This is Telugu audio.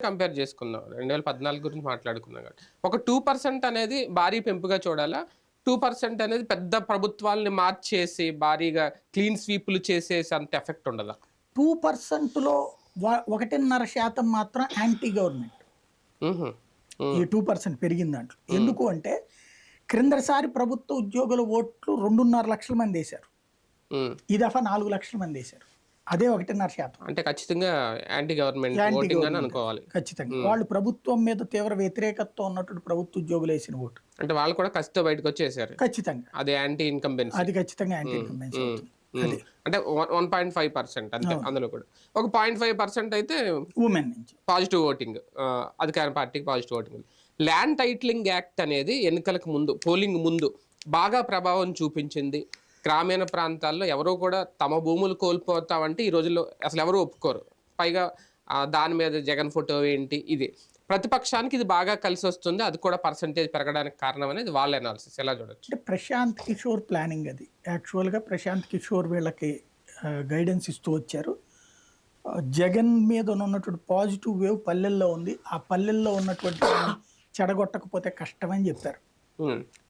కంపేర్ చేసుకుందాం 2014 గురించి మాట్లాడుకున్నాం కాబట్టి ఒక 2% అనేది భారీ పెంపుగా చూడాలా 2% అనేది పెద్ద ప్రభుత్వాలని మార్చేసి భారీగా క్లీన్ స్వీపులు చేసేసి అంత ఎఫెక్ట్ ఉండదా 2%లో 1.5% మాత్రం యాంటీ గవర్నమెంట్ మ్హూ. ఈ 2% పెరిగిన దాంట్లో. ఎందుకు అంటే క్రిందసారి ప్రభుత్వ ఉద్యోగుల ఓట్లు 2.5 లక్షల మంది వేశారు, మ్. ఈ దఫా 4 లక్షల మంది వేశారు. అదే 1.5%. అంటే ఖచ్చితంగా యాంటీ గవర్నమెంట్ యాంటీ ఓటింగ్ అని గవర్నమెంట్ అనుకోవాలి ఖచ్చితంగా. వాళ్ళు ప్రభుత్వం మీద తీవ్ర వ్యతిరేకత ఉన్నటువంటి ప్రభుత్వ ఉద్యోగులు వేసిన ఓటు అంటే వాళ్ళు కూడా కసితో బయటకు వచ్చేసారు ఖచ్చితంగా. అది యాంటీ ఇన్కంబెన్సీ అది ఖచ్చితంగా యాంటీ ఇన్కంబెన్సీ అవుతుంది. అది అంటే 1.5% అంతే అందులో కూడా ఒక 0.5% అయితే ఉమెన్ నుంచి పాజిటివ్ ఓటింగ్ అధికార పార్టీకి positive voting. Land titling act అనేది ఎన్నికలకు ముందు పోలింగ్ ముందు బాగా ప్రభావం చూపించింది. గ్రామీణ ప్రాంతాల్లో ఎవరో కూడా తమ భూములు కోల్పోతామంటే ఈ రోజుల్లో అసలు ఎవరు ఒప్పుకోరు. పైగా దాని మీద జగన్ ఫోటో ఏంటి ఇది ప్రతిపక్షానికి ఇది బాగా కలిసి వస్తుంది. అది కూడా పర్సంటేజ్ పెరగడానికి కారణం అనేది వాళ్ళ అనాలిసిస్. ఎలా చూడొచ్చు? అంటే ప్రశాంత్ కిషోర్ ప్లానింగ్ అది. యాక్చువల్గా ప్రశాంత్ కిషోర్ వీళ్ళకి గైడెన్స్ ఇస్తూ వచ్చారు. జగన్ మీద ఉన్నటువంటి పాజిటివ్ వేవ్ పల్లెల్లో ఉంది, ఆ పల్లెల్లో ఉన్నటువంటి చెడగొట్టకపోతే కష్టమని చెప్పారు.